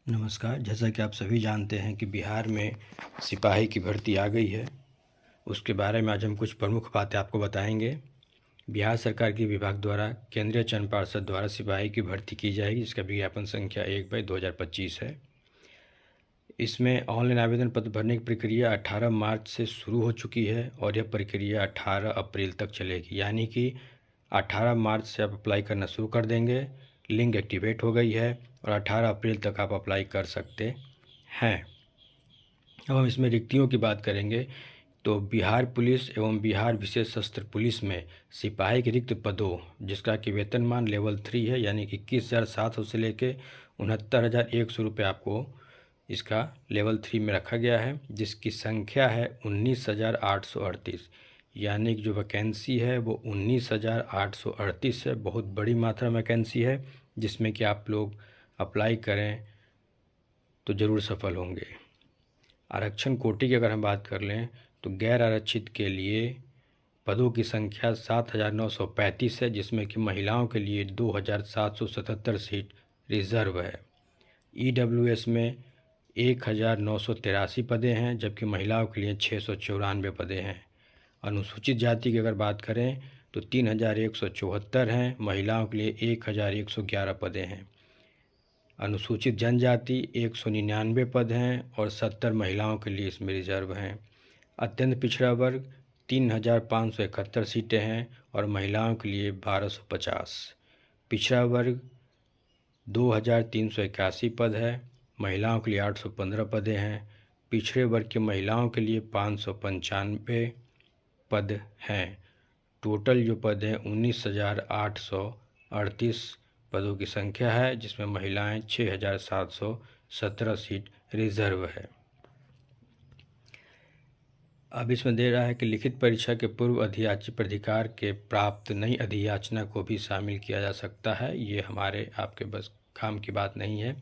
नमस्कार। जैसा कि आप सभी जानते हैं कि बिहार में सिपाही की भर्ती आ गई है। उसके बारे में आज हम कुछ प्रमुख बातें आपको बताएंगे। बिहार सरकार के विभाग द्वारा केंद्रीय चयन पार्षद द्वारा सिपाही की भर्ती की जाएगी, जिसका विज्ञापन संख्या 1/2025 है। इसमें ऑनलाइन आवेदन पत्र भरने की प्रक्रिया 18 मार्च से शुरू हो चुकी है और यह प्रक्रिया 18 अप्रैल तक चलेगी। यानी कि 18 मार्च से आप अप्लाई करना शुरू कर देंगे। लिंक एक्टिवेट हो गई है और 18 अप्रैल तक आप अप्लाई कर सकते हैं। अब हम इसमें रिक्तियों की बात करेंगे तो बिहार पुलिस एवं बिहार विशेष सशस्त्र पुलिस में सिपाही के रिक्त पदों, जिसका कि वेतनमान लेवल 3 है, यानी कि 21,700 से लेके 69,100 रुपये आपको इसका लेवल 3 में रखा गया है, जिसकी संख्या है 19,838। यानी कि जो वैकेंसी है वो 19,838 है। बहुत बड़ी मात्रा वैकेंसी है, जिसमें कि आप लोग अप्लाई करें तो ज़रूर सफल होंगे। आरक्षण कोटि की अगर हम बात कर लें तो गैर आरक्षित के लिए पदों की संख्या 7,935 है, जिसमें कि महिलाओं के लिए 2,777 सीट रिजर्व है। EWS में 1,983 पदें हैं, जबकि महिलाओं के लिए 694 पदें हैं। अनुसूचित जाति की अगर बात करें तो 3,174 हैं, महिलाओं के लिए 1,111 पदें हैं। अनुसूचित जनजाति 199 पद हैं और 70 महिलाओं के लिए इसमें रिजर्व हैं। अत्यंत पिछड़ा वर्ग 3,571 सीटें हैं और महिलाओं के लिए 1,250। पिछड़ा वर्ग 2,381 पद है, महिलाओं के लिए 815 पदें हैं। पिछड़े वर्ग की महिलाओं के लिए 595 पद हैं। टोटल जो पद हैं 19,838 पदों की संख्या है, जिसमें महिलाएं 6,717 सीट रिजर्व है। अब इसमें दे रहा है कि लिखित परीक्षा के पूर्व अधियाचित प्राधिकार के प्राप्त नई अधियाचना को भी शामिल किया जा सकता है। ये हमारे आपके बस काम की बात नहीं है।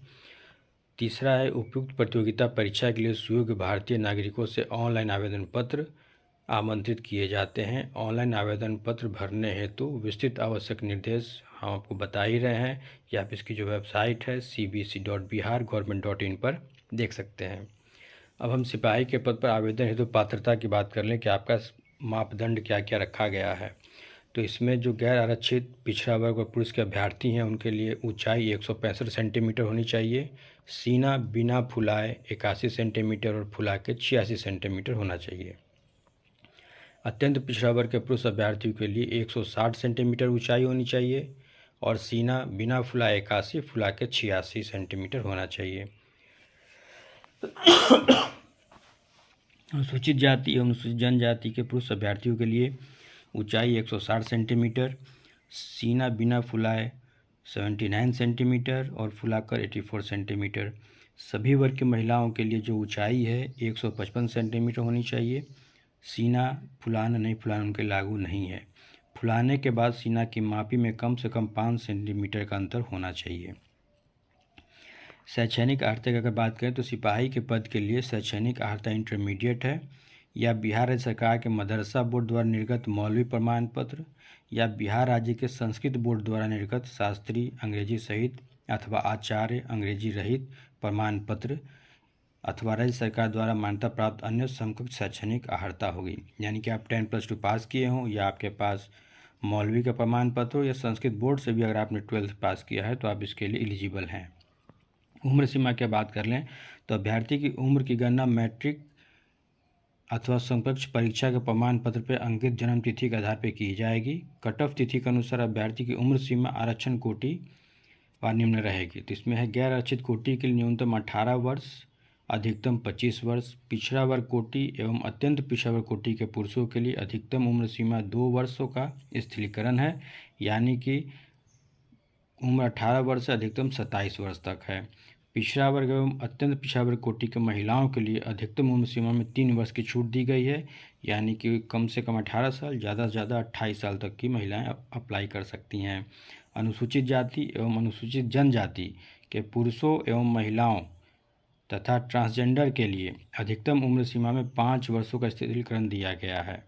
तीसरा है, उपयुक्त प्रतियोगिता परीक्षा के लिए सुयोग्य भारतीय नागरिकों से ऑनलाइन आवेदन पत्र आमंत्रित किए जाते हैं। ऑनलाइन आवेदन पत्र भरने हेतु विस्तृत आवश्यक निर्देश हम आपको बता ही रहे हैं, या आप इसकी जो वेबसाइट है cbc.bihar.government.in पर देख सकते हैं। अब हम सिपाही के पद पर आवेदन हेतु पात्रता की बात कर लें कि आपका मापदंड क्या क्या रखा गया है। तो इसमें जो गैर आरक्षित पिछड़ा वर्ग और पुरुष के अभ्यर्थी हैं उनके लिए ऊंचाई 165 सेंटीमीटर होनी चाहिए। सीना बिना फुलाए 81 सेंटीमीटर और फुला के 86 सेंटीमीटर होना चाहिए। अत्यंत पिछड़ा वर्ग के पुरुष अभ्यर्थियों के लिए 160 सेंटीमीटर ऊंचाई होनी चाहिए और सीना बिना फुलाए 81, फुला के 86 सेंटीमीटर होना चाहिए। अनुसूचित जाति एवं अनुसूचित जनजाति के पुरुष अभ्यर्थियों के लिए ऊंचाई 160 सेंटीमीटर, सीना बिना फुलाए 79 सेंटीमीटर और फुलाकर 84 सेंटीमीटर। सभी वर्ग की महिलाओं के लिए जो ऊंचाई है 155 सेंटीमीटर होनी चाहिए। सीना फुलाना नहीं फुलाना उनके लागू नहीं है। फुलाने के बाद सीना की मापी में कम से कम 5 सेंटीमीटर का अंतर होना चाहिए। शैक्षणिक अर्हता की अगर बात करें तो सिपाही के पद के लिए शैक्षणिक अर्हता इंटरमीडिएट है, या बिहार राज्य सरकार के मदरसा बोर्ड द्वारा निर्गत मौलवी प्रमाण पत्र, या बिहार राज्य के संस्कृत बोर्ड द्वारा निर्गत शास्त्री अंग्रेजी सहित अथवा आचार्य अंग्रेजी रहित प्रमाण पत्र, अथवा राज्य सरकार द्वारा मान्यता प्राप्त अन्य समकक्ष शैक्षणिक अर्हता होगी। यानी कि आप 10+2 पास किए हों, या आपके पास मौलवी का प्रमाण पत्र हो, या संस्कृत बोर्ड से भी अगर आपने 12th पास किया है तो आप इसके लिए एलिजिबल हैं। उम्र सीमा की बात कर लें तो अभ्यर्थी की उम्र की गणना मैट्रिक अथवा समकक्ष परीक्षा के प्रमाण पत्र पर अंकित जन्म तिथि के आधार पर की जाएगी। कट ऑफ तिथि के अनुसार अभ्यर्थी की उम्र सीमा आरक्षण कोटि व निम्न रहेगी। तो इसमें है गैर आरक्षित कोटि के लिए न्यूनतम 18 वर्ष, अधिकतम 25 वर्ष। पिछड़ा वर्ग कोटि एवं अत्यंत पिछड़ा वर्ग कोटि के पुरुषों के लिए अधिकतम उम्र सीमा 2 वर्षों का स्थिरीकरण है, यानी कि उम्र 18 वर्ष से अधिकतम 27 वर्ष तक है। पिछड़ा वर्ग एवं अत्यंत पिछड़ा वर्ग कोटि के महिलाओं के लिए अधिकतम उम्र सीमा में 3 वर्ष की छूट दी गई है, यानी कि कम से कम 18 साल, ज़्यादा से ज़्यादा 28 साल तक की महिलाएं अप्लाई कर सकती हैं। अनुसूचित जाति एवं अनुसूचित जनजाति के पुरुषों एवं महिलाओं तथा ट्रांसजेंडर के लिए अधिकतम उम्र सीमा में 5 वर्षों का स्थिरीकरण दिया गया है,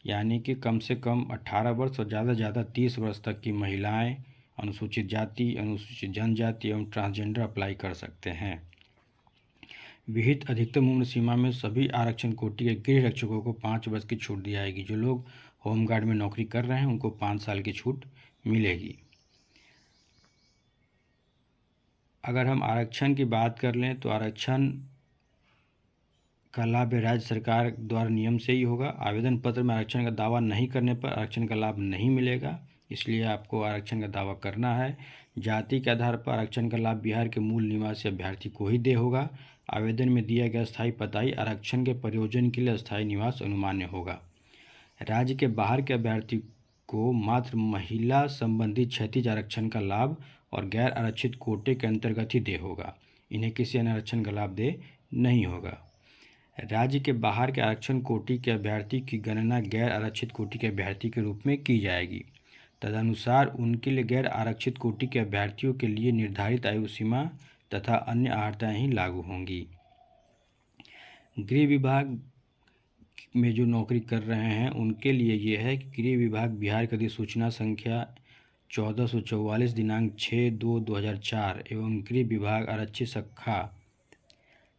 यानी कि कम से कम 18 वर्ष और ज़्यादा से ज़्यादा 30 वर्ष तक की महिलाएं अनुसूचित जाति, अनुसूचित जनजाति एवं ट्रांसजेंडर अप्लाई कर सकते हैं। विहित अधिकतम उम्र सीमा में सभी आरक्षण कोटि के गृह रक्षकों को 5 वर्ष की छूट दी जाएगी। जो लोग होमगार्ड में नौकरी कर रहे हैं उनको 5 साल की छूट मिलेगी। अगर हम आरक्षण की बात कर लें तो आरक्षण का लाभ राज्य सरकार द्वारा नियम से ही होगा। आवेदन पत्र में आरक्षण का दावा नहीं करने पर आरक्षण का लाभ नहीं मिलेगा, इसलिए आपको आरक्षण का दावा करना है। जाति के आधार पर आरक्षण का लाभ बिहार के मूल निवासी अभ्यर्थी को ही दे होगा। आवेदन में दिया गया स्थायी पता ही आरक्षण के प्रयोजन के लिए स्थायी निवास अनुमान्य होगा। राज्य के बाहर के अभ्यर्थी को मात्र महिला संबंधी क्षैतिज आरक्षण का लाभ और गैर आरक्षित कोटे के अंतर्गत ही दे होगा, इन्हें किसी अन्य आरक्षण का लाभ दे नहीं होगा। राज्य के बाहर के आरक्षण कोटि के अभ्यर्थी की गणना गैर आरक्षित कोटि के अभ्यर्थी के रूप में की जाएगी। तदनुसार उनके लिए गैर आरक्षित कोटि के अभ्यर्थियों के लिए निर्धारित आयु सीमा तथा अन्य अर्हताएं ही लागू होंगी। गृह विभाग में जो नौकरी कर रहे हैं उनके लिए ये है कि गृह विभाग बिहार की अधिसूचना संख्या 1444 दिनांक 6/2/2004 एवं गृह विभाग आरक्षित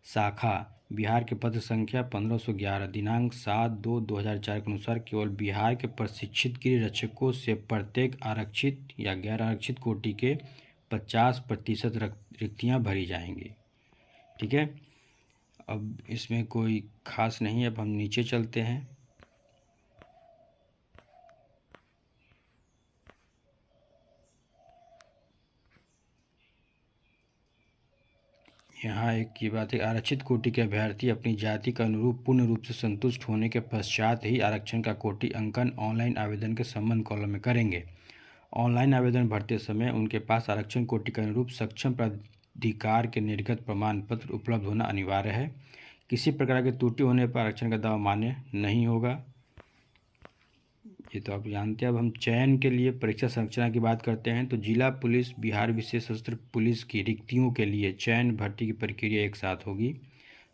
शाखा बिहार के पत्र संख्या 1511 दिनांक 7/2/2004 के अनुसार केवल बिहार के प्रशिक्षित गृह रक्षकों से प्रत्येक आरक्षित या गैर आरक्षित कोटि के 50% रिक्तियाँ भरी जाएंगी। ठीक है, अब इसमें कोई खास नहीं है। अब हम नीचे चलते हैं। यहाँ एक की बात है, आरक्षित कोटि के अभ्यर्थी अपनी जाति का अनुरूप पूर्ण रूप से संतुष्ट होने के पश्चात ही आरक्षण का कोटि अंकन ऑनलाइन आवेदन के संबंध कॉलम में करेंगे। ऑनलाइन आवेदन भरते समय उनके पास आरक्षण कोटि के अनुरूप सक्षम प्राधिकार के निर्गत प्रमाण पत्र उपलब्ध होना अनिवार्य है। किसी प्रकार की त्रुटि होने पर आरक्षण का दावा मान्य नहीं होगा, ये तो आप जानते हैं। अब हम चयन के लिए परीक्षा संरचना की बात करते हैं तो जिला पुलिस, बिहार विशेष सशस्त्र पुलिस की रिक्तियों के लिए चयन भर्ती की प्रक्रिया एक साथ होगी।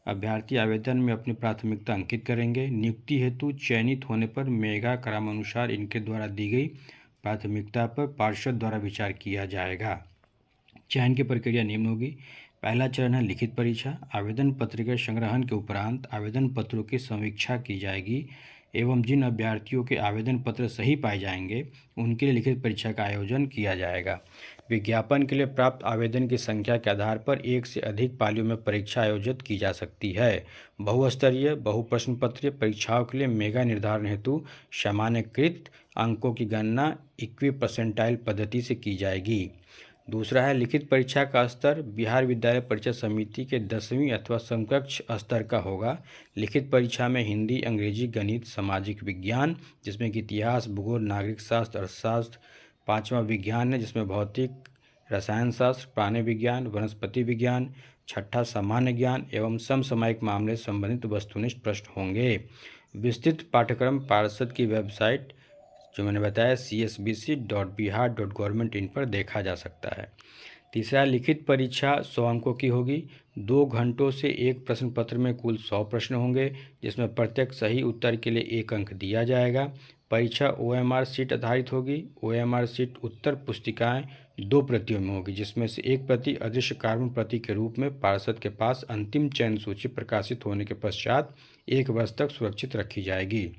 अभ्यर्थी आवेदन में अपनी प्राथमिकता अंकित करेंगे। नियुक्ति हेतु चयनित होने पर मेगा क्रमानुसार इनके द्वारा दी गई प्राथमिकता पर पार्षद द्वारा विचार किया जाएगा। चयन की प्रक्रिया निम्न होगी। पहला चरण है लिखित परीक्षा। आवेदन पत्र के संग्रहण के उपरांत आवेदन पत्रों की समीक्षा की जाएगी एवं जिन अभ्यर्थियों के आवेदन पत्र सही पाए जाएंगे उनके लिए लिखित परीक्षा का आयोजन किया जाएगा। विज्ञापन के लिए प्राप्त आवेदन की संख्या के आधार पर एक से अधिक पालियों में परीक्षा आयोजित की जा सकती है। बहुस्तरीय बहुप्रश्न पत्रीय परीक्षाओं के लिए मेगा निर्धारण हेतु सामान्यकृत अंकों की गणना इक्वी परसेंटाइल पद्धति से की जाएगी। दूसरा है लिखित परीक्षा का स्तर बिहार विद्यालय परीक्षा समिति के 10वीं अथवा समकक्ष स्तर का होगा। लिखित परीक्षा में हिंदी, अंग्रेजी, गणित, सामाजिक विज्ञान जिसमें कि इतिहास, भूगोल, नागरिक शास्त्र, अर्थशास्त्र, 5वां विज्ञान है जिसमें भौतिक, रसायन शास्त्र, प्राणी विज्ञान, वनस्पति विज्ञान, 6ठा सामान्य ज्ञान एवं समसामयिक मामले संबंधित वस्तुनिष्ठ प्रश्न होंगे। विस्तृत पाठ्यक्रम पार्षद की वेबसाइट जो मैंने बताया csbc.bihar.gov.in पर देखा जा सकता है। तीसरा, लिखित परीक्षा 100 अंकों की होगी। 2 घंटों से एक प्रश्न पत्र में कुल 100 प्रश्न होंगे जिसमें प्रत्येक सही उत्तर के लिए 1 अंक दिया जाएगा। परीक्षा OMR शीट आधारित होगी। OMR शीट उत्तर पुस्तिकाएं 2 प्रतियों में होगी जिसमें से एक प्रति अदृश्य कार्बन प्रति के रूप में पार्षद के पास अंतिम चयन सूची प्रकाशित होने के पश्चात 1 वर्ष तक सुरक्षित रखी जाएगी।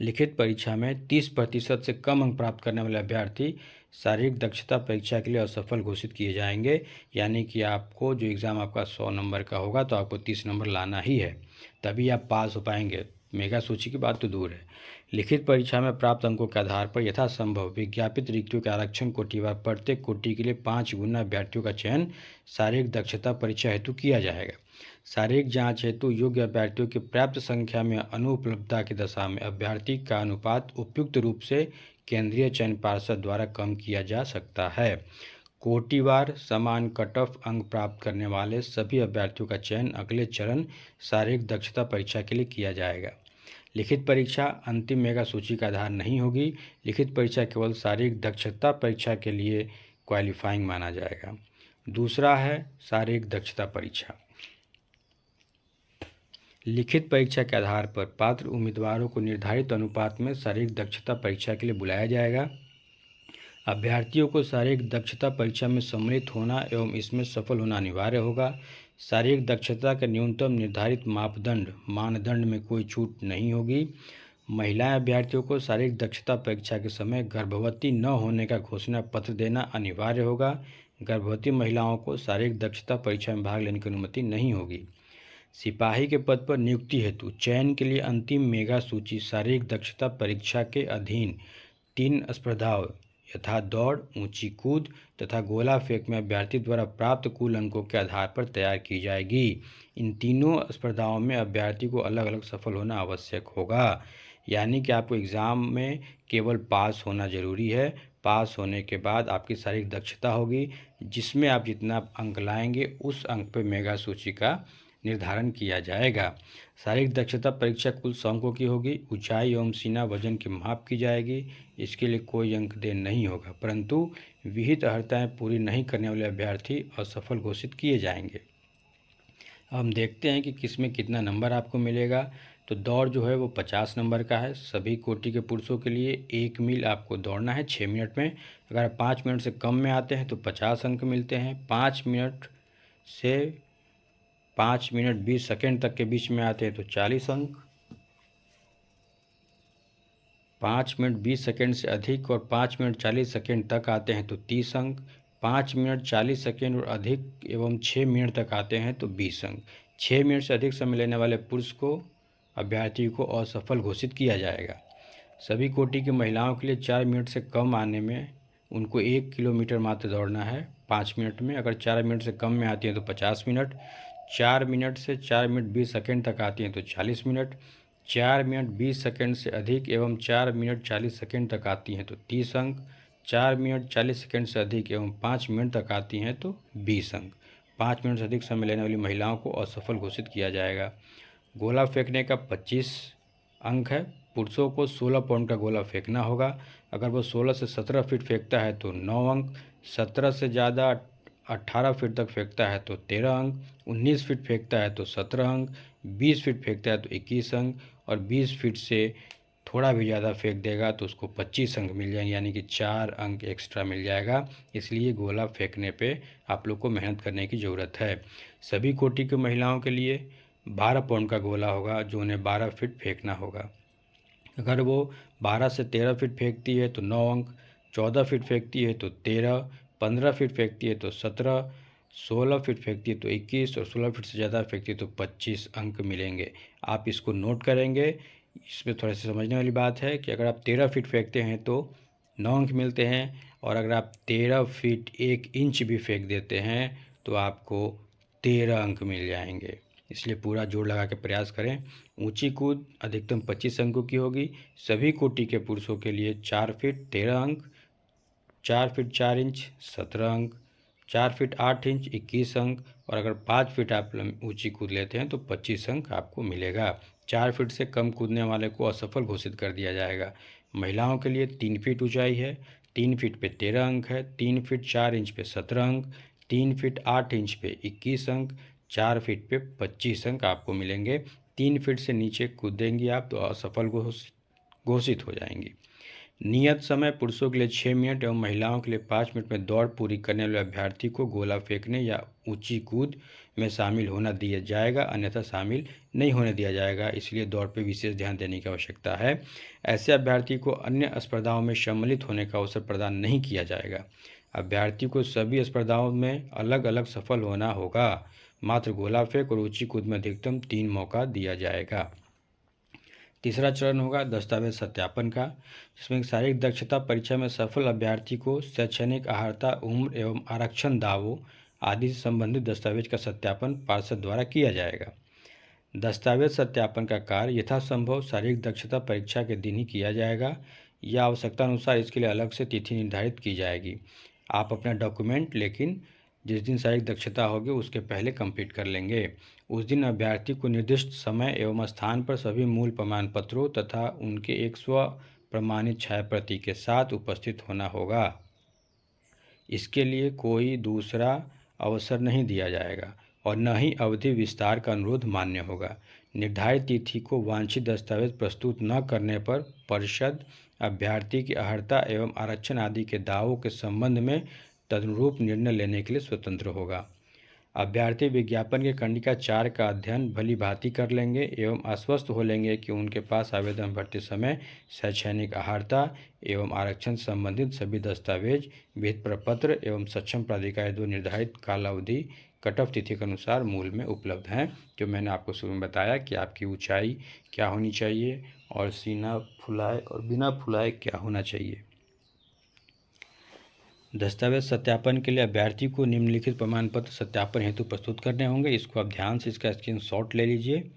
लिखित परीक्षा में 30% से कम अंक प्राप्त करने वाले अभ्यर्थी शारीरिक दक्षता परीक्षा के लिए असफल घोषित किए जाएंगे। यानी कि आपको जो एग्ज़ाम आपका 100 नंबर का होगा तो आपको 30 नंबर लाना ही है, तभी आप पास हो पाएंगे। मेगा सूची की बात तो दूर है। लिखित परीक्षा में प्राप्त अंकों के आधार पर यथासंभव विज्ञापित रिक्तियों के आरक्षण कोटिवार प्रत्येक कोटि के लिए 5 गुना अभ्यर्थियों का चयन शारीरिक दक्षता परीक्षा हेतु किया जाएगा। शारीरिक जांच हेतु योग्य अभ्यर्थियों की पर्याप्त संख्या में अनुपलब्धता की दशा में अभ्यर्थी का अनुपात उपयुक्त रूप से केंद्रीय चयन पार्षद द्वारा कम किया जा सकता है। कोटिवार समान कट ऑफ अंक प्राप्त करने वाले सभी अभ्यर्थियों का चयन अगले चरण शारीरिक दक्षता परीक्षा के लिए किया जाएगा। लिखित परीक्षा अंतिम मेगा सूची का आधार नहीं होगी। लिखित परीक्षा केवल शारीरिक दक्षता परीक्षा के लिए क्वालिफाइंग माना जाएगा। दूसरा है शारीरिक दक्षता परीक्षा। लिखित परीक्षा के आधार पर पात्र उम्मीदवारों को निर्धारित अनुपात में शारीरिक दक्षता परीक्षा के लिए बुलाया जाएगा। अभ्यर्थियों को शारीरिक दक्षता परीक्षा में सम्मिलित होना एवं इसमें सफल होना अनिवार्य होगा। शारीरिक दक्षता के न्यूनतम निर्धारित मानदंड में कोई छूट नहीं होगी। महिला अभ्यर्थियों को शारीरिक दक्षता परीक्षा के समय गर्भवती न होने का घोषणा पत्र देना अनिवार्य होगा। गर्भवती महिलाओं को शारीरिक दक्षता परीक्षा में भाग लेने की अनुमति नहीं होगी। सिपाही के पद पर नियुक्ति हेतु चयन के लिए अंतिम मेगा सूची शारीरिक दक्षता परीक्षा के अधीन 3 स्पर्धाओं यथा दौड़, ऊंची कूद तथा गोला फेंक में अभ्यर्थी द्वारा प्राप्त कुल अंकों के आधार पर तैयार की जाएगी। इन तीनों स्पर्धाओं में अभ्यर्थी को अलग अलग सफल होना आवश्यक होगा, यानी कि आपको एग्ज़ाम में केवल पास होना ज़रूरी है। पास होने के बाद आपकी शारीरिक दक्षता होगी, जिसमें आप जितना अंक लाएंगे उस अंक पर मेगा सूची का निर्धारण किया जाएगा। शारीरिक दक्षता परीक्षा कुल 100 अंकों की होगी। ऊंचाई एवं सीना वजन की माप की जाएगी। इसके लिए कोई अंक देय नहीं होगा, परंतु विहित अर्हताएं पूरी नहीं करने वाले अभ्यर्थी असफल घोषित किए जाएंगे। हम देखते हैं कि किस में कितना नंबर आपको मिलेगा। तो दौड़ जो है वो 50 नंबर का है। सभी कोटि के पुरुषों के लिए 1 मील आपको दौड़ना है 6 मिनट में। अगर आप 5 मिनट से कम में आते हैं तो 50 अंक मिलते हैं। 5 मिनट से 5 मिनट 20 सेकेंड तक के बीच में आते हैं तो 40 अंक। 5 मिनट 20 सेकेंड से अधिक और 5 मिनट 40 सेकेंड तक आते हैं तो 30 अंक। 5 मिनट 40 सेकेंड और अधिक एवं 6 मिनट तक आते हैं तो 20 अंक। 6 मिनट से अधिक समय लेने वाले पुरुष को अभ्यर्थी को असफल घोषित किया जाएगा। सभी कोटि की महिलाओं के लिए 4 मिनट से कम आने में उनको 1 किलोमीटर मात्र दौड़ना है 5 मिनट में। अगर 4 मिनट से कम में आती हैं तो 50 मिनट। 4 मिनट से 4 मिनट 20 सेकेंड तक आती हैं तो 40 मिनट। 4 मिनट 20 सेकेंड से अधिक एवं 4 मिनट 40 सेकेंड तक आती हैं तो 30 अंक। 4 मिनट 40 सेकेंड से अधिक एवं 5 मिनट तक आती हैं तो 20 अंक। 5 मिनट से अधिक समय लेने वाली महिलाओं को असफल घोषित किया जाएगा। गोला फेंकने का 25 अंक है। पुरुषों को 16 पाउंड का गोला फेंकना होगा। अगर वो 16 से 17 फीट फेंकता है तो 9 अंक। 17 से ज़्यादा 18 फीट तक फेंकता है तो 13 अंक। 19 फीट फेंकता है तो 17 अंक। 20 फीट फेंकता है तो 21 अंक। और 20 फीट से थोड़ा भी ज़्यादा फेंक देगा तो उसको 25 अंक मिल जाएंगे, यानी कि 4 अंक एक्स्ट्रा मिल जाएगा। इसलिए गोला फेंकने पे आप लोग को मेहनत करने की ज़रूरत है। सभी कोटि की महिलाओं के लिए 12 पाउंड का गोला होगा जो उन्हें 12 फीट फेंकना होगा। अगर वो 12 से 13 फीट फेंकती है तो 9 अंक। 14 फीट फेंकती है तो 13। 15 फीट फेंकती है तो 17। 16 फीट फेंकती है तो 21 और 16 फीट से ज़्यादा फेंकती है तो 25 अंक मिलेंगे। आप इसको नोट करेंगे। इसमें थोड़ा सा समझने वाली बात है कि अगर आप 13 फीट फेंकते हैं तो 9 अंक मिलते हैं, और अगर आप 13 फीट 1 इंच भी फेंक देते हैं तो आपको 13 अंक मिल जाएंगे। इसलिए पूरा जोर लगा के प्रयास करें। ऊंची कूद अधिकतम 25 अंकों की होगी। सभी कोटि के पुरुषों के लिए 4 फीट 13 अंक, 4 फीट 4 इंच 17 अंक, 4 फीट 8 इंच 21 अंक, और अगर 5 फीट आप ऊंची कूद लेते हैं तो 25 अंक आपको मिलेगा। 4 फीट से कम कूदने वाले को असफल घोषित कर दिया जाएगा। महिलाओं के लिए 3 फीट ऊंचाई है। 3 फीट पे 13 अंक है। 3 फीट 4 इंच पे 17 अंक। 3 फीट 8 इंच पे 21 अंक। 4 फीट पे 25 अंक आपको मिलेंगे। 3 फीट से नीचे कूदेंगी आप तो असफल घोषित हो जाएंगी। नियत समय पुरुषों के लिए 6 मिनट एवं महिलाओं के लिए 5 मिनट में दौड़ पूरी करने वाले अभ्यर्थी को गोला फेंकने या ऊंची कूद में शामिल होना दिया जाएगा, अन्यथा शामिल नहीं होने दिया जाएगा। इसलिए दौड़ पर विशेष ध्यान देने की आवश्यकता है। ऐसे अभ्यर्थी को अन्य स्पर्धाओं में सम्मिलित होने का अवसर प्रदान नहीं किया जाएगा। अभ्यर्थी को सभी स्पर्धाओं में अलग अलग सफल होना होगा। मात्र गोला फेंक और ऊंची कूद में अधिकतम 3 मौका दिया जाएगा। तीसरा चरण होगा दस्तावेज सत्यापन का, जिसमें शारीरिक दक्षता परीक्षा में सफल अभ्यर्थी को शैक्षणिक अर्हता, उम्र एवं आरक्षण दावों आदि से संबंधित दस्तावेज का सत्यापन पार्षद द्वारा किया जाएगा। दस्तावेज सत्यापन का कार्य यथासंभव शारीरिक दक्षता परीक्षा के दिन ही किया जाएगा या आवश्यकता अनुसार इसके लिए अलग से तिथि निर्धारित की जाएगी। आप अपना डॉक्यूमेंट लेकिन जिस दिन शारीरिक दक्षता होगी उसके पहले कंप्लीट कर लेंगे। उस दिन अभ्यर्थी को निर्दिष्ट समय एवं स्थान पर सभी मूल प्रमाण पत्रों तथा उनके एक स्व प्रमाणित छायाप्रति के साथ उपस्थित होना होगा। इसके लिए कोई दूसरा अवसर नहीं दिया जाएगा। और न ही अवधि विस्तार का अनुरोध मान्य होगा। निर्धारित तिथि को वांछित दस्तावेज प्रस्तुत न करने पर परिषद अभ्यर्थी की अर्हता एवं आरक्षण आदि के दावों के संबंध में तदनुरूप निर्णय लेने के लिए स्वतंत्र होगा। अभ्यर्थी विज्ञापन के कंडिका 4 का अध्ययन भली भांति कर लेंगे एवं आश्वस्त हो लेंगे कि उनके पास आवेदन भरते समय शैक्षणिक अर्हता एवं आरक्षण संबंधित सभी दस्तावेज, विहित प्रपत्र एवं सक्षम प्राधिकारी द्वारा निर्धारित कालावधि कट ऑफ तिथि के अनुसार मूल में उपलब्ध हैं। जो मैंने आपको शुरू में बताया कि आपकी ऊंचाई क्या होनी चाहिए और सीना फुलाए और बिना फुलाए क्या होना चाहिए। दस्तावेज सत्यापन के लिए अभ्यर्थी को निम्नलिखित प्रमाण पत्र सत्यापन हेतु प्रस्तुत करने होंगे। इसको आप ध्यान से इसका स्क्रीनशॉट ले लीजिए।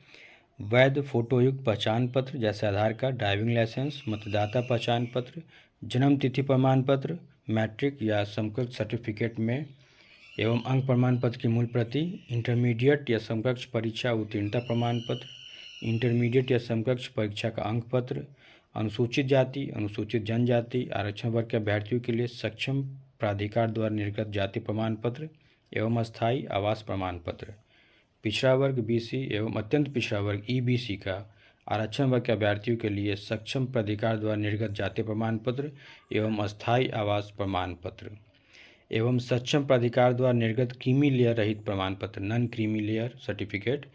वैध फोटोयुक्त पहचान पत्र जैसे आधार कार्ड, ड्राइविंग लाइसेंस, मतदाता पहचान पत्र, जन्म तिथि प्रमाण पत्र, मैट्रिक या समकक्ष सर्टिफिकेट में एवं अंक प्रमाण पत्र की मूल प्रति, इंटरमीडिएट या समकक्ष परीक्षा उत्तीर्णता प्रमाण पत्र, इंटरमीडिएट या समकक्ष परीक्षा का अंक पत्र, अनुसूचित जाति, अनुसूचित जनजाति, आरक्षण वर्ग के अभ्यर्थियों के लिए सक्षम प्राधिकार द्वारा निर्गत जाति प्रमाण पत्र एवं अस्थायी आवास प्रमाण पत्र, पिछड़ा वर्ग BC एवं अत्यंत पिछड़ा वर्ग EBC का आरक्षण वर्ग के अभ्यर्थियों के लिए सक्षम प्राधिकार द्वारा निर्गत जाति प्रमाण पत्र एवं अस्थायी आवास प्रमाण पत्र एवं सक्षम प्राधिकार द्वारा निर्गत क्रीमी लेयर रहित प्रमाण पत्र नॉन क्रीमी लेयर सर्टिफिकेट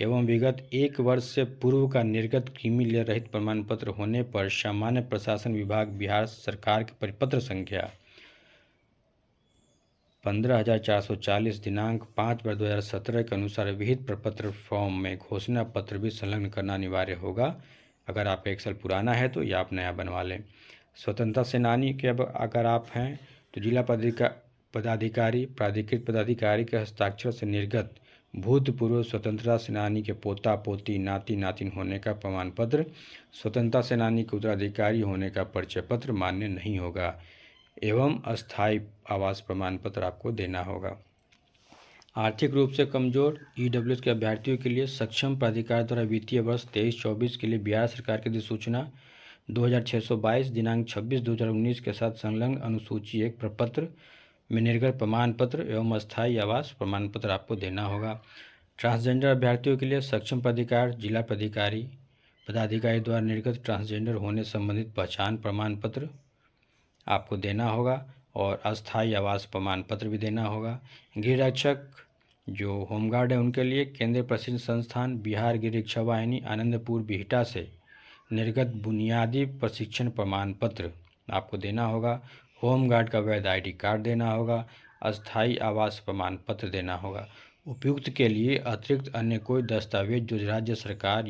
एवं विगत 1 वर्ष से पूर्व का निर्गत क्रीमी लेयर रहित प्रमाण पत्र होने पर सामान्य प्रशासन विभाग बिहार सरकार के परिपत्र संख्या 15,440 दिनांक 5/2017 के अनुसार विहित प्रपत्र फॉर्म में घोषणा पत्र भी संलग्न करना अनिवार्य होगा। अगर आपका 1 साल पुराना है तो या आप नया बनवा लें। स्वतंत्रता सेनानी के अगर आप हैं तो जिला पदाधिकारी प्राधिकृत पदाधिकारी के हस्ताक्षर से निर्गत भूतपूर्व स्वतंत्रता सेनानी के पोता पोती नाती नातिन होने का प्रमाण पत्र, स्वतंत्रता सेनानी के उत्तराधिकारी होने का परिचय पत्र मान्य नहीं होगा एवं अस्थायी आवास प्रमाण पत्र आपको देना होगा। आर्थिक रूप से कमजोर EWS के अभ्यर्थियों के लिए सक्षम प्राधिकार द्वारा वित्तीय वर्ष 23-24 के लिए बिहार सरकार की अधिसूचना 2622 दिनांक 26/2019 के साथ संलग्न अनुसूची 1 प्रपत्र में निर्गत प्रमाण पत्र एवं अस्थायी आवास प्रमाण पत्र आपको देना होगा। ट्रांसजेंडर अभ्यर्थियों के लिए सक्षम प्राधिकार जिला पदाधिकारी द्वारा निर्गत ट्रांसजेंडर होने संबंधित पहचान प्रमाण पत्र आपको देना होगा और अस्थायी आवास प्रमाण पत्र भी देना होगा। गृह रक्षक जो होमगार्ड है उनके लिए केंद्रीय प्रशिक्षण संस्थान बिहार गृह रक्षा वाहिनी आनंदपुर बिहटा से निर्गत बुनियादी प्रशिक्षण प्रमाण पत्र आपको देना होगा। होमगार्ड का वैध ID कार्ड देना होगा। अस्थायी आवास प्रमाण पत्र देना होगा। उपयुक्त के लिए अतिरिक्त अन्य कोई दस्तावेज जो राज्य सरकार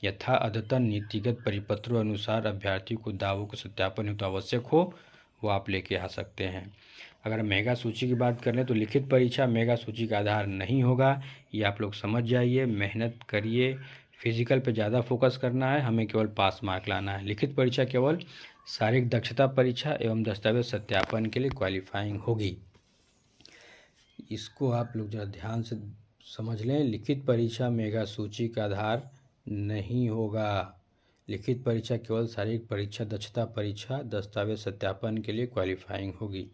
यथा अद्यतन नीतिगत परिपत्रों अनुसार अभ्यर्थी को दावों के सत्यापन हेतु आवश्यक हो वो आप लेके आ सकते हैं। अगर मेगा सूची की बात कर लें तो लिखित परीक्षा मेगा सूची का आधार नहीं होगा, ये आप लोग समझ जाइए। मेहनत करिए, फिजिकल पे ज़्यादा फोकस करना है, हमें केवल पास मार्क लाना है। लिखित परीक्षा केवल शारीरिक दक्षता परीक्षा एवं दस्तावेज सत्यापन के लिए क्वालिफाइंग होगी। इसको आप लोग ज़रा ध्यान से समझ लें। लिखित परीक्षा मेगा सूची का आधार नहीं होगा। लिखित परीक्षा केवल शारीरिक परीक्षा दक्षता परीक्षा दस्तावेज सत्यापन के लिए क्वालिफाइंग होगी।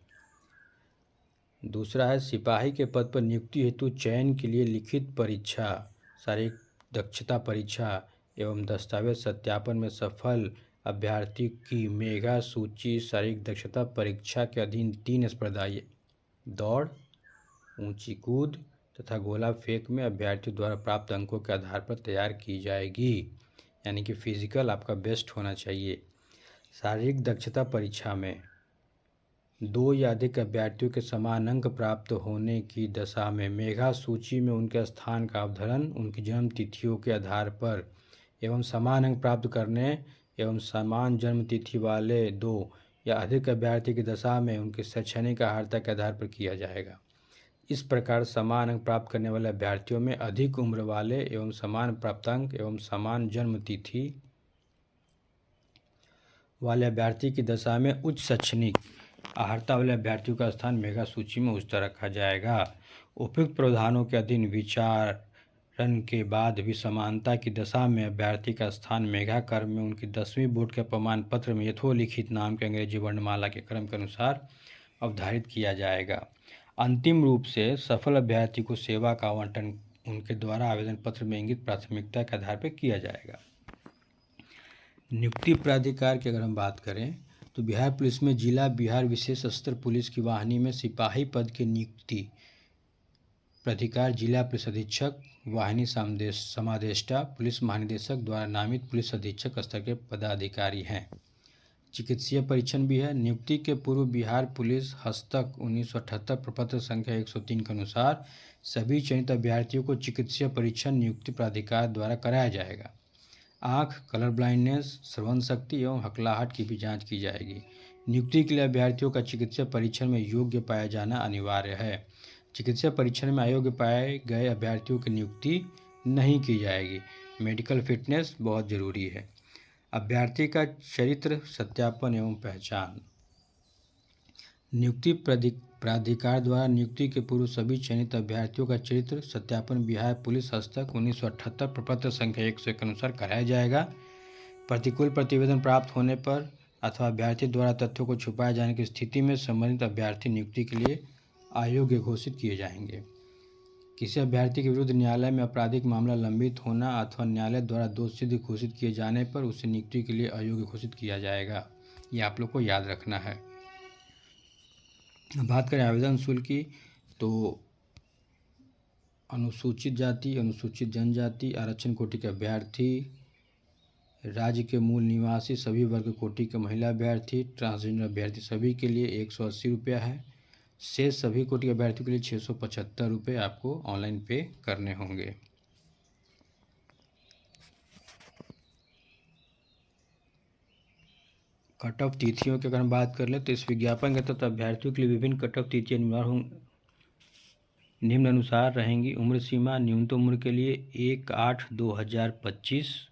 दूसरा है सिपाही के पद पर नियुक्ति हेतु चयन के लिए लिखित परीक्षा, शारीरिक दक्षता परीक्षा एवं दस्तावेज सत्यापन में सफल अभ्यर्थी की मेगा सूची शारीरिक दक्षता परीक्षा के अधीन 3 स्पर्धाएं दौड़, ऊंची कूद तथा गोला फेंक में अभ्यर्थियों द्वारा प्राप्त अंकों के आधार पर तैयार की जाएगी। यानी कि फिजिकल आपका बेस्ट होना चाहिए। शारीरिक दक्षता परीक्षा में 2 या अधिक अभ्यर्थियों के समान अंक प्राप्त होने की दशा में मेगा सूची में उनके स्थान का अवधरण उनकी जन्म तिथियों के आधार पर एवं समान अंक प्राप्त करने एवं समान जन्म तिथि वाले 2 या अधिक अभ्यर्थी की दशा में उनकी शैक्षणिक अर्हता के आधार पर किया जाएगा। इस प्रकार समान अंक प्राप्त करने वाले अभ्यर्थियों में अधिक उम्र वाले एवं समान प्राप्तांक एवं समान जन्म तिथि वाले अभ्यर्थी की दशा में उच्च शैक्षणिक अर्हता वाले अभ्यर्थियों का स्थान मेगा सूची में उच्चतर रखा जाएगा। उपयुक्त प्रावधानों के अधीन विचारण के बाद भी समानता की दशा में अभ्यर्थी का स्थान मेगा क्रम में उनकी 10वीं बोर्ड के प्रमाण पत्र में यथोलिखित नाम के अंग्रेजी वर्णमाला के क्रम के अनुसार अवधारित किया जाएगा। अंतिम रूप से सफल अभ्यर्थी को सेवा का आवंटन उनके द्वारा आवेदन पत्र में इंगित प्राथमिकता के आधार पर किया जाएगा। नियुक्ति प्राधिकार की अगर हम बात करें तो बिहार पुलिस में जिला बिहार विशेष सशस्त्र पुलिस की वाहिनी में सिपाही पद की नियुक्ति प्राधिकार जिला पुलिस अधीक्षक, वाहिनी समादेष्टा, पुलिस महानिदेशक द्वारा नामित पुलिस अधीक्षक स्तर के पदाधिकारी हैं। चिकित्सीय परीक्षण भी है। नियुक्ति के पूर्व बिहार पुलिस हस्तक 1978 प्रपत्र संख्या 103 के अनुसार सभी चयनित अभ्यर्थियों को चिकित्सीय परीक्षण नियुक्ति प्राधिकार द्वारा कराया जाएगा। आँख, कलर ब्लाइंडनेस, श्रवण शक्ति एवं हकलाहट की भी जांच की जाएगी। नियुक्ति के लिए अभ्यर्थियों का चिकित्सीय परीक्षण में योग्य पाया जाना अनिवार्य है। चिकित्सीय परीक्षण में अयोग्य पाए गए अभ्यर्थियों की नियुक्ति नहीं की जाएगी। मेडिकल फिटनेस बहुत जरूरी है। अभ्यर्थी का चरित्र सत्यापन एवं पहचान। नियुक्ति प्राधिकार द्वारा नियुक्ति के पूर्व सभी चयनित अभ्यर्थियों का चरित्र सत्यापन बिहार पुलिस हस्तक 1978 प्रपत्र संख्या 100 के अनुसार कराया जाएगा। प्रतिकूल प्रतिवेदन प्राप्त होने पर अथवा अभ्यर्थी द्वारा तथ्यों को छुपाए जाने की स्थिति में संबंधित अभ्यर्थी नियुक्ति के लिए अयोग्य घोषित किए जाएंगे। किसी अभ्यर्थी के विरुद्ध न्यायालय में आपराधिक मामला लंबित होना अथवा न्यायालय द्वारा दोष सिद्ध घोषित किए जाने पर उसे नियुक्ति के लिए अयोग्य घोषित किया जाएगा। ये आप लोग को याद रखना है। बात करें आवेदन शुल्क की तो अनुसूचित जाति, अनुसूचित जनजाति, आरक्षण कोटि के अभ्यर्थी, राज्य के मूल निवासी, सभी वर्ग कोटि के महिला अभ्यर्थी, ट्रांसजेंडर अभ्यर्थी सभी के लिए 180 रुपया है। शेष सभी कोटि के अभ्यर्थियों के लिए 675 रुपये आपको ऑनलाइन पे करने होंगे। कट ऑफ तिथियों की अगर हम बात कर लें तो इस विज्ञापन के तहत अभ्यर्थियों के लिए विभिन्न कट ऑफ तिथियां निम्न अनुसार रहेंगी। उम्र सीमा न्यूनतम उम्र के लिए 1/8/2025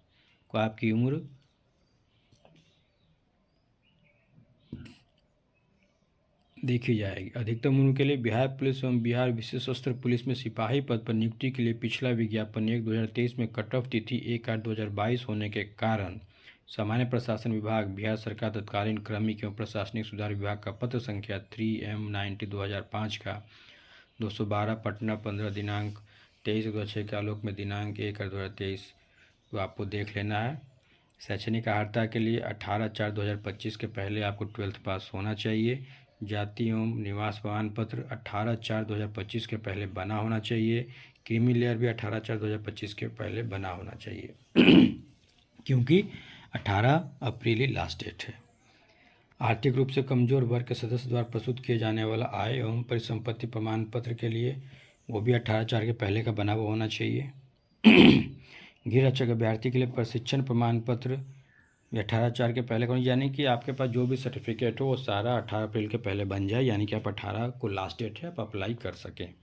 को आपकी उम्र देखी जाएगी। अधिकतम उम्र के लिए बिहार पुलिस एवं बिहार विशेष सशस्त्र पुलिस में सिपाही पद पर नियुक्ति के लिए पिछला विज्ञापन 1/2023 में कट ऑफ तिथि 1/8/2022 होने के कारण सामान्य प्रशासन विभाग, बिहार सरकार तत्कालीन क्रमिक एवं प्रशासनिक सुधार विभाग का पत्र संख्या 3M90/2005 का 212 पटना 15 दिनांक 23/6 के आलोक में दिनांक 1/2023 को आपको देख लेना है। शैक्षणिक अर्हता के लिए 18/4/2025 के पहले आपको 12th पास होना चाहिए। जाति एवं निवास प्रमाण पत्र 18/4/2025 के पहले बना होना चाहिए। क्रीमी लेयर भी 18/4/2025 के पहले बना होना चाहिए क्योंकि 18 अप्रैल ही लास्ट डेट है। आर्थिक रूप से कमजोर वर्ग के सदस्य द्वारा प्रस्तुत किए जाने वाला आय एवं परिसंपत्ति प्रमाण पत्र के लिए वो भी 18/4 के पहले का बना हुआ होना चाहिए। गृह रक्षक अभ्यर्थी के लिए प्रशिक्षण प्रमाण पत्र 18/4 के पहले का, यानी कि आपके पास जो भी सर्टिफिकेट हो वो सारा 18 अप्रैल के पहले बन जाए, यानी कि आप 18 को लास्ट डेट है, आप अप्लाई कर सकें।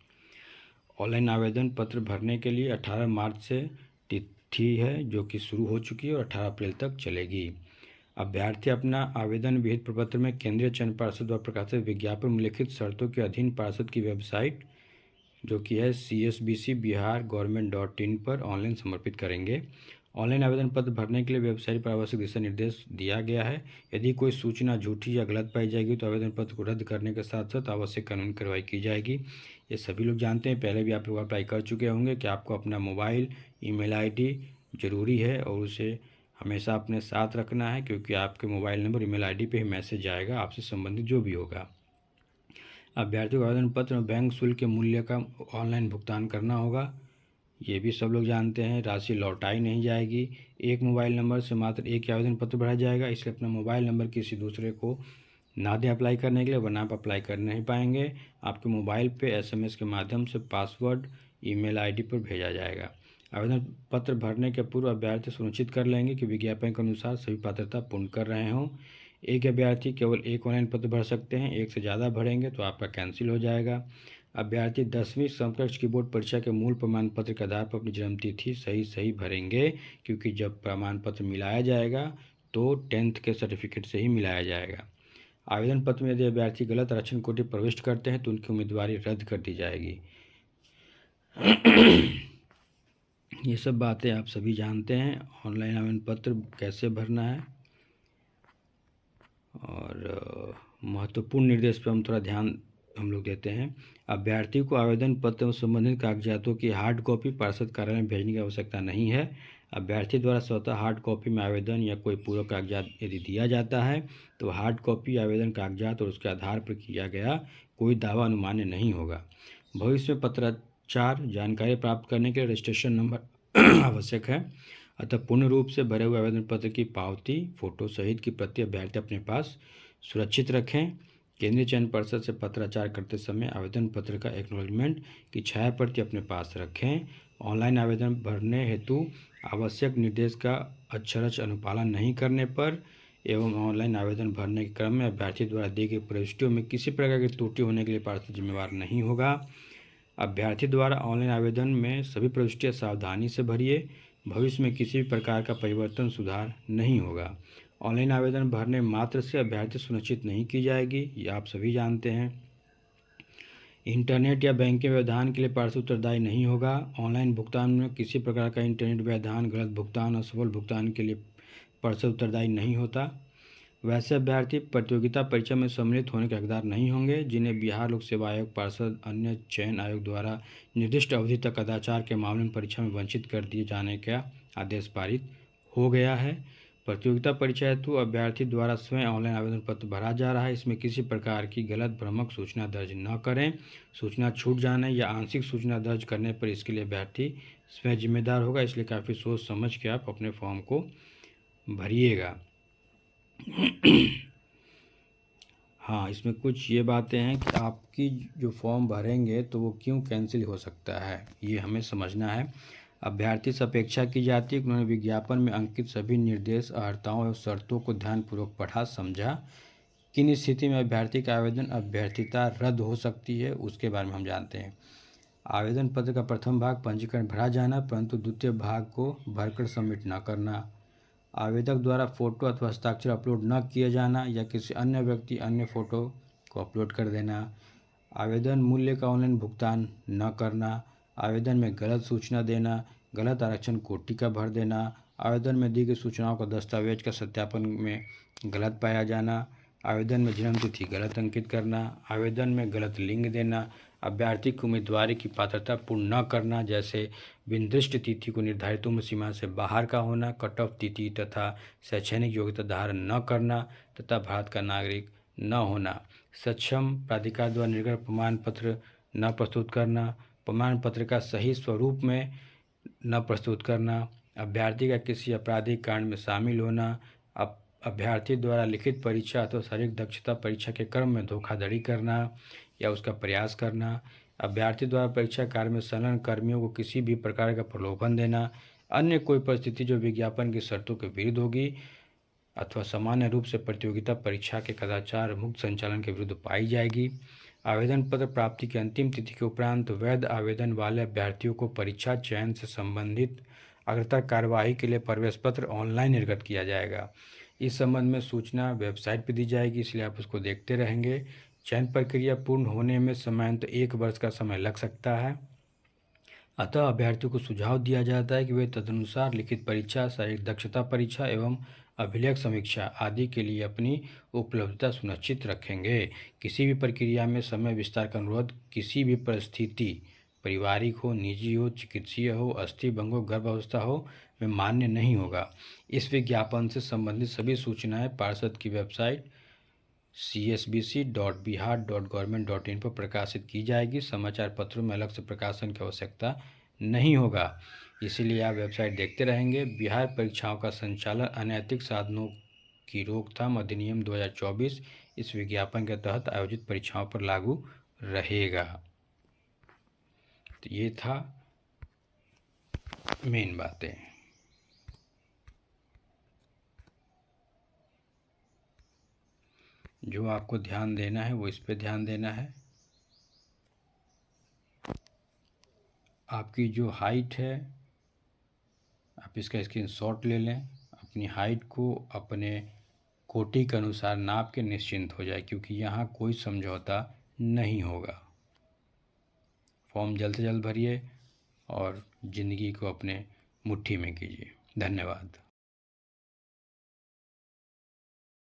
ऑनलाइन आवेदन पत्र भरने के लिए 18 मार्च से तिथि है जो कि शुरू हो चुकी है और 18 अप्रैल तक चलेगी। अभ्यर्थी अपना आवेदन विहित प्रपत्र में केंद्रीय चयन पार्षद द्वारा प्रकाशित विज्ञापन में लिखित शर्तों के अधीन पार्षद की वेबसाइट जो कि है csbcbihargovernment.in पर ऑनलाइन समर्पित करेंगे। ऑनलाइन आवेदन पत्र भरने के लिए वेबसाइट पर आवश्यक दिशा निर्देश दिया गया है। यदि कोई सूचना झूठी या गलत पाई जाएगी तो आवेदन पत्र को रद्द करने के साथ साथ आवश्यक कानूनी कार्रवाई की जाएगी। ये सभी लोग जानते हैं, पहले भी आप लोग अप्लाई कर चुके होंगे कि आपको अपना मोबाइल ईमेल आईडी ज़रूरी है और उसे हमेशा अपने साथ रखना है, क्योंकि आपके मोबाइल नंबर ईमेल आईडी पे ही मैसेज आएगा आपसे संबंधित जो भी होगा। अभ्यर्थियों को आवेदन पत्र में बैंक शुल्क के मूल्य का ऑनलाइन भुगतान करना होगा, ये भी सब लोग जानते हैं। राशि लौटाई नहीं जाएगी। एक मोबाइल नंबर से मात्र एक ही आवेदन पत्र भरा जाएगा, इसलिए अपना मोबाइल नंबर किसी दूसरे को ना दें अप्लाई करने के लिए, वरना आप अप्लाई कर नहीं पाएंगे। आपके मोबाइल पे SMS के माध्यम से पासवर्ड ईमेल आईडी पर भेजा जाएगा। आवेदन पत्र भरने के पूर्व अभ्यर्थी सुनिश्चित कर लेंगे कि विज्ञापन के अनुसार सभी पात्रता पूर्ण कर रहे हों। एक अभ्यर्थी केवल एक ऑनलाइन पत्र भर सकते हैं, एक से ज़्यादा भरेंगे तो आपका कैंसिल हो जाएगा। अभ्यर्थी 10वीं समकक्ष की बोर्ड परीक्षा के मूल प्रमाण पत्र के आधार पर अपनी जन्मतिथि सही भरेंगे, क्योंकि जब प्रमाण पत्र मिलाया जाएगा तो 10th के सर्टिफिकेट से ही मिलाया जाएगा। आवेदन पत्र में यदि अभ्यर्थी गलत आरक्षण कोटि प्रविष्ट करते हैं तो उनकी उम्मीदवारी रद्द कर दी जाएगी। ये सब बातें आप सभी जानते हैं। ऑनलाइन आवेदन पत्र कैसे भरना है और महत्वपूर्ण निर्देश पर हम थोड़ा ध्यान हम लोग देते हैं। अभ्यर्थी को आवेदन पत्र एवं संबंधित कागजातों की हार्ड कॉपी पार्षद कार्यालय में भेजने की आवश्यकता नहीं है। अभ्यर्थी द्वारा स्वतः हार्ड कॉपी में आवेदन या कोई पूरक कागजात यदि दिया जाता है तो हार्ड कॉपी आवेदन कागजात और उसके आधार पर किया गया कोई दावा अनुमान्य नहीं होगा। भविष्य में पत्राचार जानकारी प्राप्त करने के लिए रजिस्ट्रेशन नंबर आवश्यक है। अतः पूर्ण रूप से भरे हुए आवेदन पत्र की पावती फोटो सहित की प्रति अभ्यर्थी अपने पास सुरक्षित रखें। केंद्रीय चयन पर्षद से पत्राचार करते समय आवेदन पत्र का एक्नॉलेजमेंट की छाया प्रति अपने पास रखें। ऑनलाइन आवेदन भरने हेतु आवश्यक निर्देश का अक्षरशः अनुपालन नहीं करने पर एवं ऑनलाइन आवेदन भरने के क्रम में अभ्यर्थी द्वारा दी गई प्रविष्टियों में किसी प्रकार की त्रुटि होने के लिए पार्षद जिम्मेवार नहीं होगा। अभ्यर्थी द्वारा ऑनलाइन आवेदन में सभी प्रविष्टियाँ सावधानी से भरिए। भविष्य में किसी भी प्रकार का परिवर्तन सुधार नहीं होगा। ऑनलाइन आवेदन भरने मात्र से अभ्यर्थी सुनिश्चित नहीं की जाएगी, ये आप सभी जानते हैं। इंटरनेट या बैंकिंग व्यवधान के लिए पार्षद उत्तरदायी नहीं होगा। ऑनलाइन भुगतान में किसी प्रकार का इंटरनेट व्यवधान, गलत भुगतान, असफल भुगतान के लिए पार्षद उत्तरदायी नहीं होता। वैसे अभ्यर्थी प्रतियोगिता परीक्षा में सम्मिलित होने के हकदार नहीं होंगे जिन्हें बिहार लोक सेवा आयोग, पार्षद, अन्य चयन आयोग द्वारा निर्दिष्ट अवधि तक कदाचार के मामले में परीक्षा में वंचित कर दिए जाने का आदेश पारित हो गया है। प्रतियोगिता परीक्षा हेतु अभ्यर्थी द्वारा स्वयं ऑनलाइन आवेदन पत्र भरा जा रहा है। इसमें किसी प्रकार की गलत भ्रामक सूचना दर्ज न करें। सूचना छूट जाने या आंशिक सूचना दर्ज करने पर इसके लिए अभ्यर्थी स्वयं जिम्मेदार होगा, इसलिए काफ़ी सोच समझ के आप अपने फॉर्म को भरिएगा। हाँ, इसमें कुछ ये बातें हैं कि आपकी जो फॉर्म भरेंगे तो वो क्यों कैंसिल हो सकता है, ये हमें समझना है। अभ्यर्थी से अपेक्षा की जाती है कि उन्होंने विज्ञापन में अंकित सभी निर्देश, अर्हताओं एवं शर्तों को ध्यानपूर्वक पढ़ा समझा। किन स्थिति में अभ्यर्थी का आवेदन अभ्यर्थिता रद्द हो सकती है उसके बारे में हम जानते हैं। आवेदन पत्र का प्रथम भाग पंजीकरण भरा जाना परंतु द्वितीय भाग को भरकर सबमिट न करना। आवेदक द्वारा फोटो अथवा हस्ताक्षर अपलोड न किया जाना या किसी अन्य व्यक्ति अन्य फोटो को अपलोड कर देना। आवेदन मूल्य का ऑनलाइन भुगतान न करना। आवेदन में गलत सूचना देना, गलत आरक्षण कोटि का भर देना। आवेदन में दी गई सूचनाओं का दस्तावेज का सत्यापन में गलत पाया जाना। आवेदन में जन्म तिथि गलत अंकित करना। आवेदन में गलत लिंग देना। अभ्यर्थी की उम्मीदवारी की पात्रता पूर्ण न करना, जैसे विनिर्दिष्ट तिथि को निर्धारित उम्र सीमा से बाहर का होना, कट ऑफ तिथि तथा शैक्षणिक योग्यता धारण न करना तथा भारत का नागरिक न होना। सक्षम प्राधिकार द्वारा निर्गत प्रमाण पत्र न प्रस्तुत करना। प्रमाण पत्र का सही स्वरूप में न प्रस्तुत करना। अभ्यर्थी का किसी आपराधिक कांड में शामिल होना। अभ्यर्थी द्वारा लिखित परीक्षा अथवा शारीरिक दक्षता परीक्षा के क्रम में धोखाधड़ी करना या उसका प्रयास करना। अभ्यर्थी द्वारा परीक्षा कार्य में संलग्न कर्मियों को किसी भी प्रकार का प्रलोभन देना। अन्य कोई परिस्थिति जो विज्ञापन की शर्तों के विरुद्ध होगी अथवा सामान्य रूप से प्रतियोगिता परीक्षा के कदाचार मुक्त संचालन के विरुद्ध पाई जाएगी। आवेदन पत्र प्राप्ति की अंतिम तिथि के उपरांत वैध आवेदन वाले अभ्यर्थियों को परीक्षा चयन से संबंधित अग्रतर कार्यवाही के लिए प्रवेश पत्र ऑनलाइन निर्गत किया जाएगा। इस संबंध में सूचना वेबसाइट पर दी जाएगी, इसलिए आप उसको देखते रहेंगे। चयन प्रक्रिया पूर्ण होने में सामान्यतः 1 वर्ष का समय लग सकता है। अतः अभ्यर्थियों को सुझाव दिया जाता है कि वे तदनुसार लिखित परीक्षा, शारीरिक दक्षता परीक्षा एवं अभिलेख समीक्षा आदि के लिए अपनी उपलब्धता सुनिश्चित रखेंगे। किसी भी प्रक्रिया में समय विस्तार का अनुरोध किसी भी परिस्थिति, पारिवारिक हो, निजी हो, चिकित्सीय हो, अस्थि भंग हो, गर्भावस्था हो, में मान्य नहीं होगा। इस विज्ञापन से संबंधित सभी सूचनाएं पार्षद की वेबसाइट csbc.bihar.government.in पर प्रकाशित की जाएगी। समाचार पत्रों में अलग से प्रकाशन की आवश्यकता नहीं होगा, इसीलिए आप वेबसाइट देखते रहेंगे। बिहार परीक्षाओं का संचालन अनैतिक साधनों की रोकथाम अधिनियम 2024 इस विज्ञापन के तहत आयोजित परीक्षाओं पर लागू रहेगा। तो ये था मेन बातें। जो आपको ध्यान देना है वो इस पे ध्यान देना है। आपकी जो हाइट है आप इसका स्क्रीनशॉट ले लें। अपनी हाइट को अपने कोटि के अनुसार नाप के निश्चिंत हो जाए, क्योंकि यहाँ कोई समझौता नहीं होगा। फॉर्म जल्द से जल्द भरिए और ज़िंदगी को अपने मुट्ठी में कीजिए। धन्यवाद।